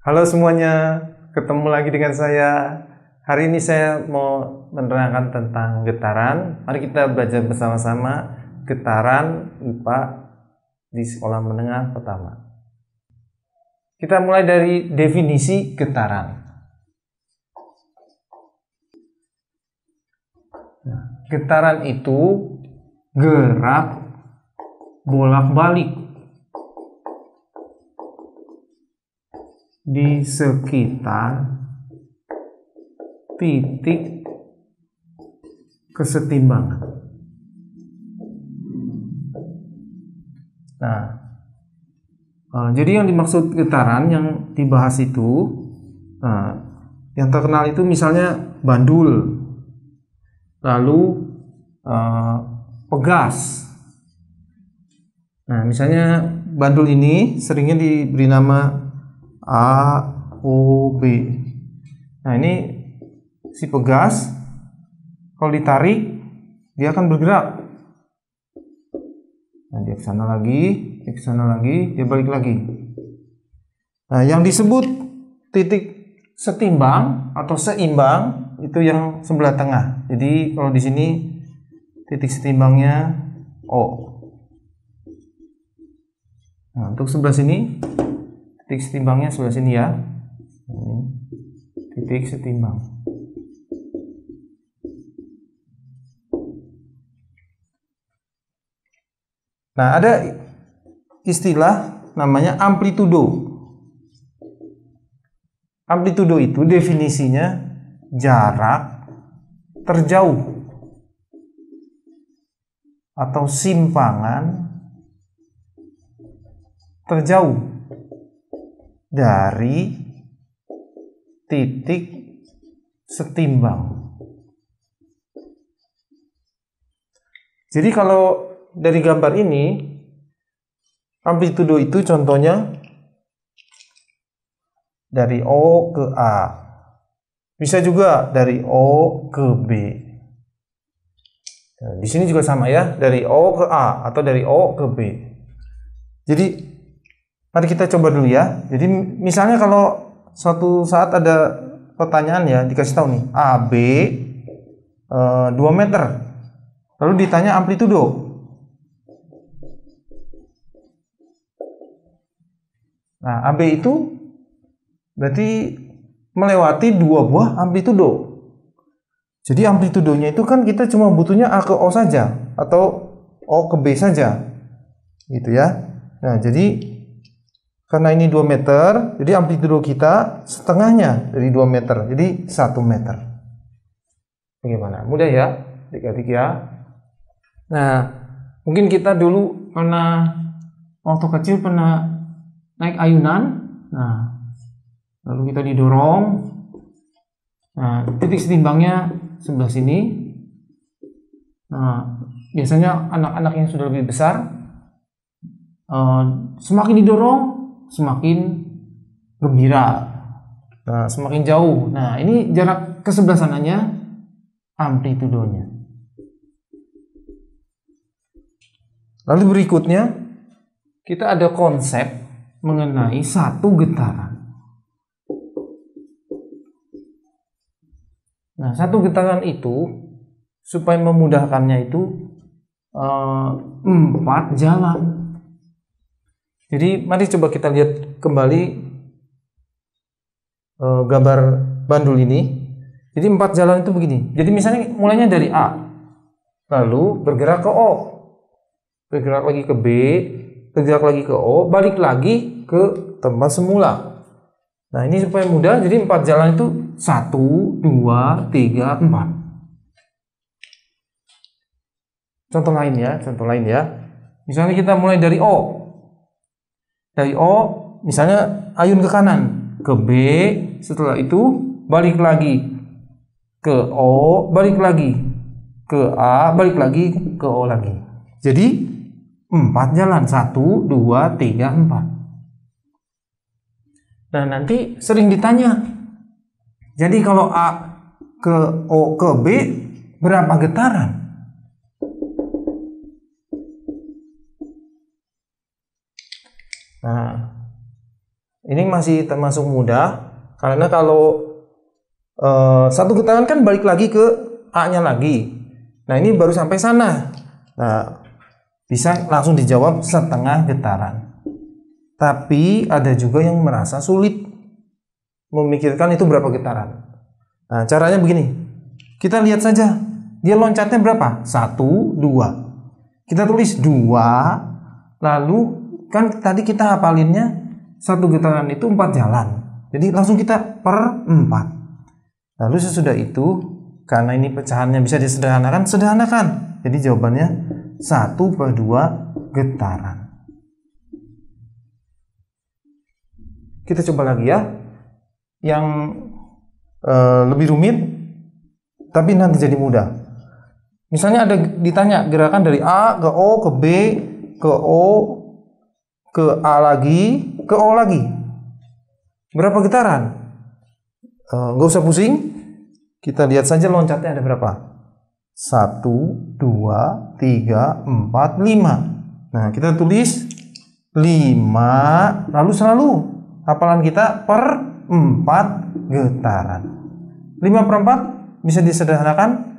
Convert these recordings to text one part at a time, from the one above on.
Halo semuanya, ketemu lagi dengan saya. Hari ini saya mau menerangkan tentang getaran. Mari kita belajar bersama-sama getaran IPA di sekolah menengah pertama. Kita mulai dari definisi getaran. Getaran itu gerak bolak-balik di sekitar titik kesetimbangan. Jadi yang dimaksud getaran yang dibahas itu, yang terkenal itu misalnya bandul, lalu pegas. Nah, misalnya bandul ini seringnya diberi nama A, O, B. Nah, ini si pegas, kalau ditarik dia akan bergerak. Nah, dia ke sana lagi, dia balik lagi. Nah, yang disebut titik setimbang atau seimbang itu yang sebelah tengah. Jadi kalau di sini titik setimbangnya O. Nah, untuk sebelah sini titik setimbangnya sebelah sini ya. Ini titik setimbang. Nah, ada istilah namanya amplitudo. Amplitudo itu definisinya jarak terjauh atau simpangan terjauh dari titik setimbang. Jadi kalau dari gambar ini, amplitudo itu contohnya dari O ke A. Bisa juga dari O ke B. Nah, di sini juga sama ya, dari O ke A atau dari O ke B. Jadi mari kita coba dulu ya. Jadi misalnya kalau suatu saat ada pertanyaan ya, dikasih tahu nih AB 2 meter. Lalu ditanya amplitudo. Nah, AB itu berarti melewati 2 buah amplitudo. Jadi amplitudonya itu kan kita cuma butuhnya A ke O saja atau O ke B saja. Gitu ya. Nah, jadi karena ini 2 meter, jadi amplitudo kita setengahnya dari 2 meter, jadi 1 meter. Bagaimana? Mudah ya, adik-adik ya. Nah, mungkin kita dulu waktu kecil pernah naik ayunan. Nah, lalu kita didorong. Nah, titik setimbangnya sebelah sini. Nah, biasanya anak-anak yang sudah lebih besar, semakin didorong semakin gembira. Nah, semakin jauh. Nah, ini jarak ke sebelah sananya amplitudonya. Lalu berikutnya kita ada konsep mengenai satu getaran. Nah, satu getaran itu supaya memudahkannya itu 4 jalan. Jadi mari coba kita lihat kembali gambar bandul ini. Jadi 4 jalan itu begini. Jadi misalnya mulainya dari A, lalu bergerak ke O, bergerak lagi ke B, bergerak lagi ke O, balik lagi ke tempat semula. Nah, ini supaya mudah. Jadi 4 jalan itu 1, 2, 3, 4. Contoh lain ya. Misalnya kita mulai dari O. Dari O, misalnya ayun ke kanan, ke B, setelah itu balik lagi ke O, balik lagi ke A, balik lagi ke O lagi. Jadi 4 jalan, 1, 2, 3, 4. Nah, nanti sering ditanya, jadi kalau A ke O ke B berapa getaran? Nah, Ini masih termasuk mudah, karena kalau satu getaran kan balik lagi ke A-nya lagi. Nah, ini baru sampai sana. Nah, bisa langsung dijawab setengah getaran. Tapi ada juga yang merasa sulit memikirkan itu berapa getaran. Nah, caranya begini. Kita lihat saja. Dia loncatnya berapa? 1, 2. Kita tulis 2. Lalu kan tadi kita hafalinnya satu getaran itu 4 jalan. Jadi langsung kita per 4. Lalu sesudah itu, karena ini pecahannya bisa disederhanakan, sederhanakan. Jadi jawabannya 1/2 getaran. Kita coba lagi ya. Yang lebih rumit, tapi nanti jadi mudah. Misalnya ada ditanya gerakan dari A ke O ke B ke O ke A lagi ke O lagi. Berapa getaran? Nggak usah pusing. Kita lihat saja loncatnya ada berapa. 1, 2, 3, 4, 5. Nah, kita tulis 5. Lalu selalu hafalan kita per 4 getaran. 5/4 bisa disederhanakan.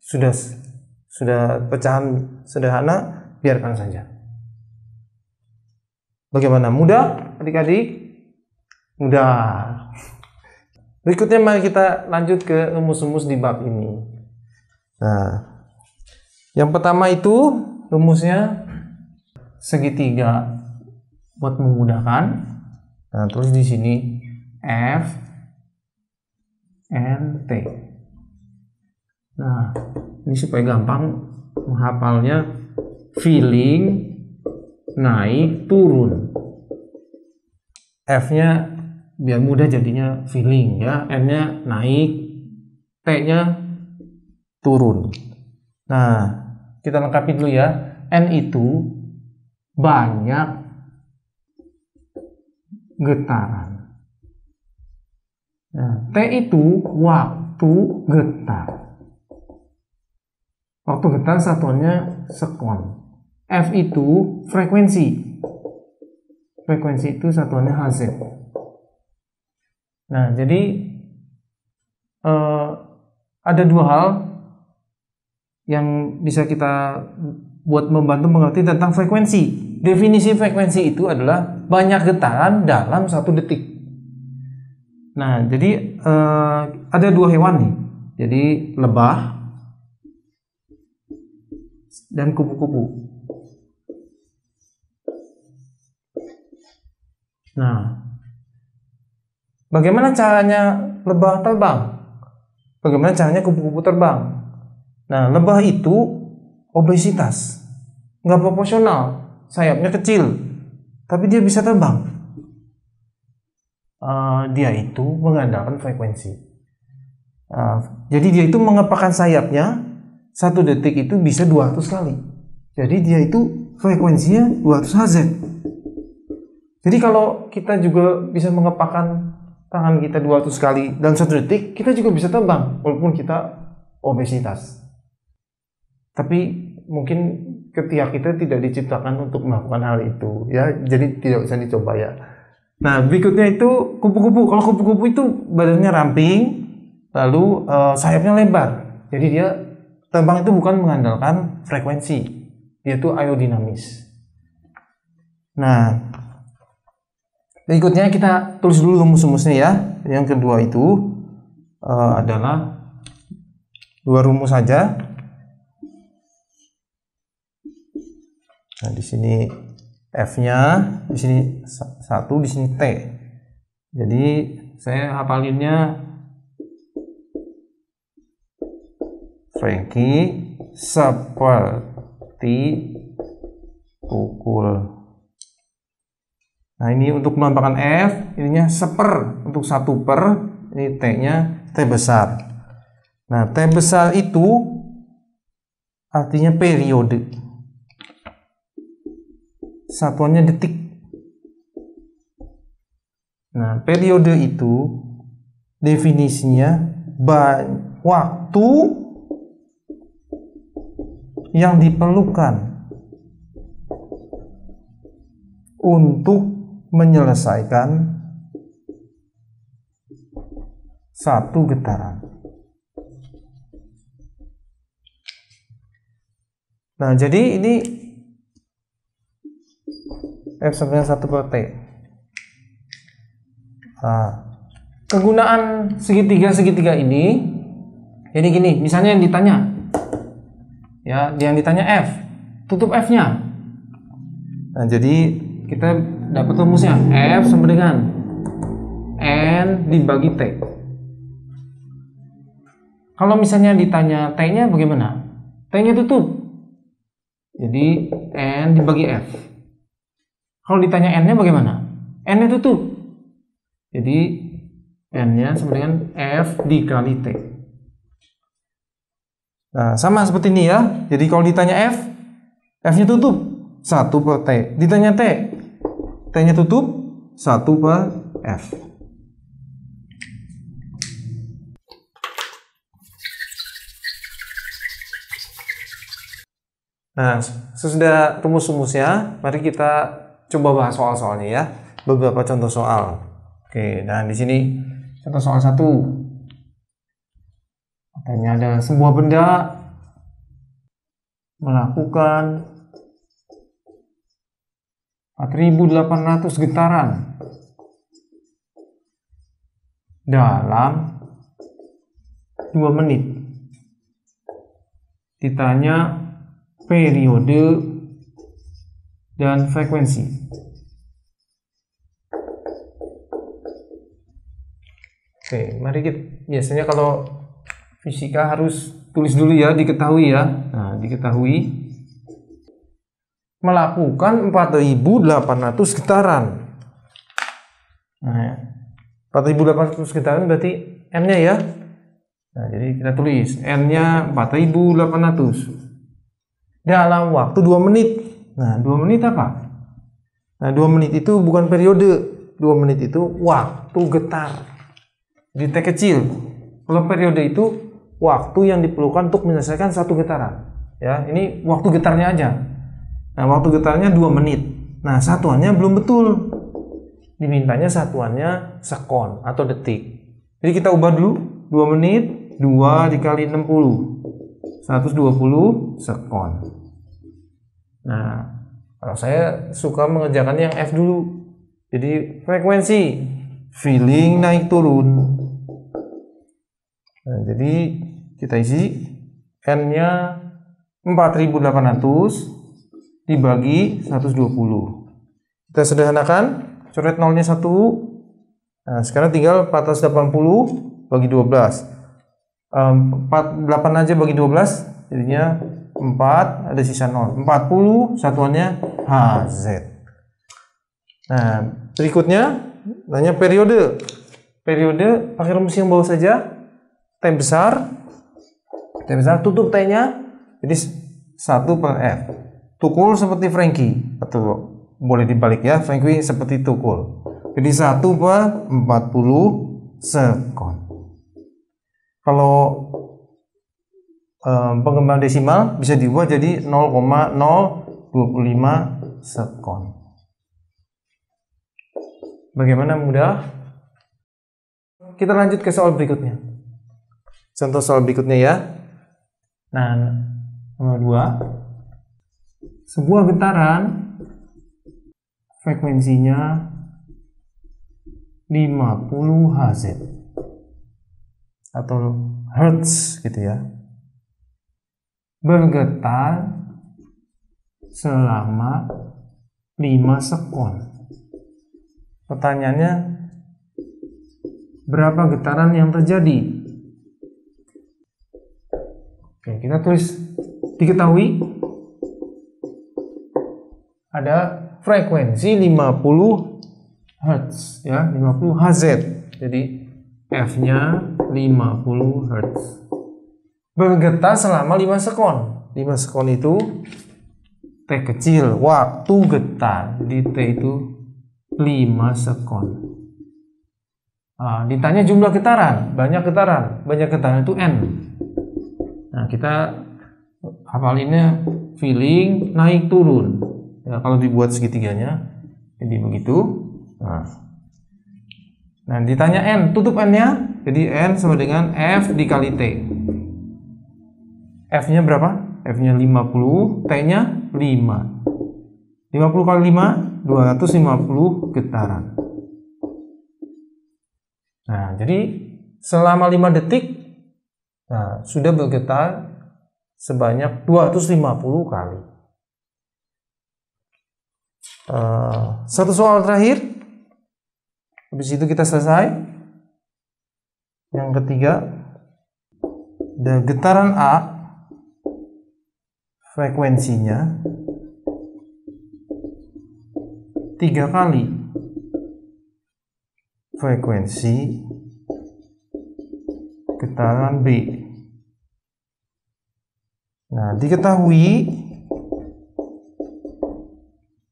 Sudah pecahan sederhana, biarkan saja. Bagaimana? Mudah adik-adik? Mudah. Berikutnya mari kita lanjut ke rumus-rumus di bab ini. Nah, yang pertama itu rumusnya segitiga buat memudahkan. Nah, tulis di sini F N T. Nah, ini supaya gampang menghafalnya, feeling naik turun. F-nya biar mudah jadinya feeling ya, N-nya naik, T-nya turun. Nah, kita lengkapi dulu ya. N itu banyak getaran. Nah, T itu waktu getar. Waktu getar satuannya sekon. F itu frekuensi. Frekuensi itu satuannya Hz. Nah, jadi ada dua hal yang bisa kita buat membantu mengerti tentang frekuensi. Definisi frekuensi itu adalah banyak getaran dalam 1 detik. Nah, jadi ada dua hewan nih. Jadi lebah dan kupu-kupu. Nah, bagaimana caranya lebah terbang? Bagaimana caranya kupu-kupu terbang? Nah, lebah itu obesitas, nggak proporsional, sayapnya kecil, tapi dia bisa terbang. Dia itu mengandalkan frekuensi. Jadi dia itu mengepakkan sayapnya 1 detik itu bisa 200 kali. Jadi dia itu frekuensinya 200 Hz. Jadi kalau kita juga bisa mengepakkan tangan kita 200 kali dalam 1 detik, kita juga bisa terbang walaupun kita obesitas. Tapi mungkin ketiak kita tidak diciptakan untuk melakukan hal itu ya, jadi tidak bisa dicoba ya. Nah, berikutnya itu kupu-kupu. Kalau kupu-kupu itu badannya ramping, lalu sayapnya lebar. Jadi dia terbang itu bukan mengandalkan frekuensi, dia itu aerodinamis. Nah, berikutnya kita tulis dulu rumus-rumusnya ya. Yang kedua itu adalah 2 rumus saja. Nah, di sini F-nya, di sini 1, di sini T. Jadi saya hafalinnya Frankie seperti pukul. Nah, ini untuk melambangkan F, ininya seper untuk 1/, ini T-nya T besar. Nah, T besar itu artinya periode. Satuannya detik. Nah, periode itu definisinya waktu yang diperlukan untuk menyelesaikan 1 getaran. Nah, jadi ini F sama dengan 1 per T. Nah, kegunaan segitiga ini, jadi gini, misalnya yang ditanya, ya, yang ditanya F, tutup F-nya. Nah, jadi kita dapat rumusnya F sama dengan N dibagi T. Kalau misalnya ditanya T-nya bagaimana? T-nya tutup. Jadi N dibagi F. Kalau ditanya N-nya bagaimana? N-nya tutup. Jadi N-nya sama dengan F dikali T. Nah, sama seperti ini ya. Jadi kalau ditanya F, F-nya tutup 1 per T. Ditanya T, T-nya tutup 1 per F. Nah, sesudah rumus-rumusnya, mari kita coba bahas soal-soalnya ya. Beberapa contoh soal. Oke, dan di sini contoh soal 1. Katanya ada sebuah benda melakukan 4.800 getaran dalam 2 menit. Ditanya periode dan frekuensi. Oke, mari kita, biasanya kalau fisika harus tulis dulu ya, diketahui ya. Nah, diketahui melakukan 4.800 getaran. Nah, 4.800 getaran berarti N-nya ya. Nah, jadi kita tulis N-nya 4.800 dalam waktu 2 menit. Nah, 2 menit apa? Nah, 2 menit itu bukan periode. 2 menit itu waktu getar. Jadi T kecil. Kalau periode itu waktu yang diperlukan untuk menyelesaikan 1 getaran. Ya, ini waktu getarnya aja. Nah, waktu getarnya 2 menit. Nah, satuannya belum betul. Dimintanya satuannya sekon atau detik. Jadi kita ubah dulu. 2 menit, 2 dikali 60. 120 sekon. Nah, kalau saya suka mengerjakan yang F dulu. Jadi frekuensi, feeling naik turun. Nah, jadi kita isi N-nya 4.800 dibagi 120. Kita sederhanakan, coret nolnya 1. Nah, sekarang tinggal 480 bagi 12. 8 aja bagi 12, jadinya 4, ada sisa 0. 40, satuannya Hz. Nah, berikutnya nanya periode. Periode pakai rumus yang bawah saja. T besar, tutup T-nya, jadi 1 per F. Tukul seperti Frankie, atau boleh dibalik ya, Frankie seperti tukul. Jadi 1 per 40 sekon. Kalau pengembangan desimal bisa diubah jadi 0,025 sekon. Bagaimana, mudah? Kita lanjut ke soal berikutnya. Contoh soal berikutnya ya. Nah, nomor 2. Sebuah getaran frekuensinya 50 Hz atau Hertz gitu ya, bergetar selama 5 sekon. Pertanyaannya, berapa getaran yang terjadi? Oke, kita tulis. Diketahui ada frekuensi 50 Hz ya, 50 Hz. Jadi F-nya 50 Hz. Bergetar selama 5 sekon. 5 sekon itu T kecil, waktu getar. Jadi T itu 5 sekon. Nah, ditanya jumlah getaran, banyak getaran. Banyak getaran itu N. Nah, kita hafalinnya feeling naik turun. Ya, kalau dibuat segitiganya jadi begitu. Nah, ditanya N, tutup N-nya. Jadi N sama dengan F dikali T. F-nya berapa? F-nya 50, T-nya 5. 50 kali 5, 250 getaran. Nah, jadi selama 5 detik, nah, sudah bergetar sebanyak 250 kali. Satu soal terakhir. Habis itu kita selesai. Yang ketiga, ada getaran A, frekuensinya 3 kali frekuensi getaran B. Nah, diketahui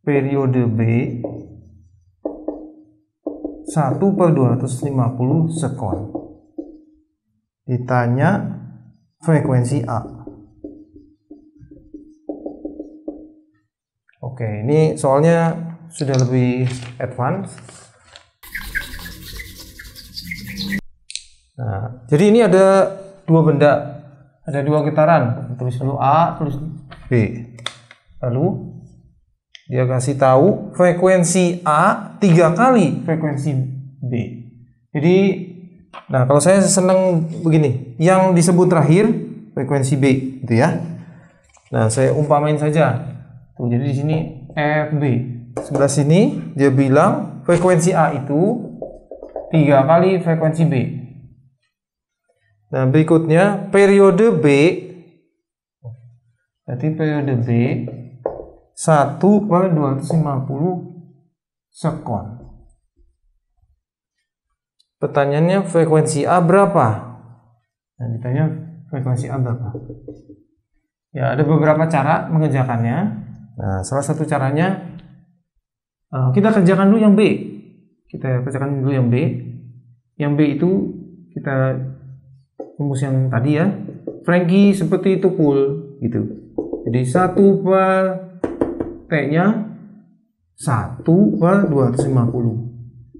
periode B 1/250 sekon. Ditanya frekuensi A. Oke, ini soalnya sudah lebih advance. Nah, jadi ini ada dua benda, ada dua getaran. Tulis dulu A, tulis B. Lalu dia kasih tahu frekuensi A 3 kali frekuensi B. Jadi, nah kalau saya senang begini, yang disebut terakhir frekuensi B, gitu ya. Nah, saya umpamain saja. Tuh, jadi di sini FB. Sebelah sini dia bilang frekuensi A itu 3 kali frekuensi B. Nah, berikutnya periode B. Berarti periode B 1/250 sekon. Pertanyaannya frekuensi A berapa? Nah, ditanya frekuensi A berapa? Ya, ada beberapa cara mengerjakannya. Nah, salah satu caranya kita kerjakan dulu yang B. Kita kerjakan dulu yang B. Yang B itu kita rumus yang tadi ya. Frankie seperti itu cool gitu. Jadi 1 T-nya 1/250.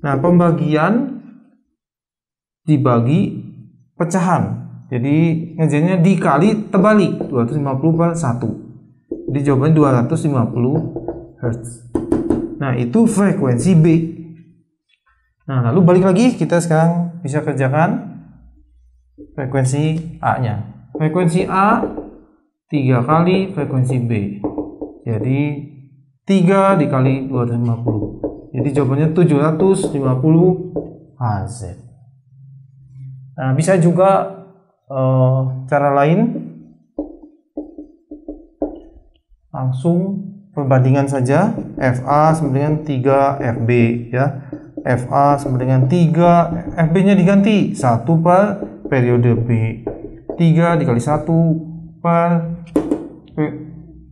Nah, pembagian dibagi pecahan. Jadi ngerjainnya dikali terbalik 250/1. Jadi jawabannya 250 Hz. Nah, itu frekuensi B. Nah, lalu balik lagi, kita sekarang bisa kerjakan frekuensi A-nya. Frekuensi A 3 kali frekuensi B. Jadi 3 dikali 250. Jadi jawabannya 750 Hz. Nah, bisa juga cara lain, langsung perbandingan saja. FA sama dengan 3 FB ya. FA sama dengan 3, FB-nya diganti 1 per periode B. 3 dikali 1 per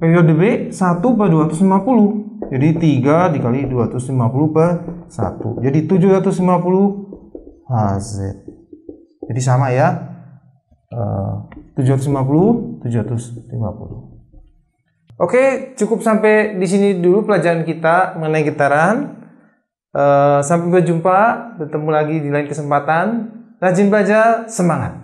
periode B 1/250. Jadi 3 dikali 250/1. Jadi 750 Hz. Jadi sama ya. 750, 750. Oke, cukup sampai di sini dulu pelajaran kita mengenai getaran. Sampai berjumpa, bertemu lagi di lain kesempatan. Rajin belajar, semangat.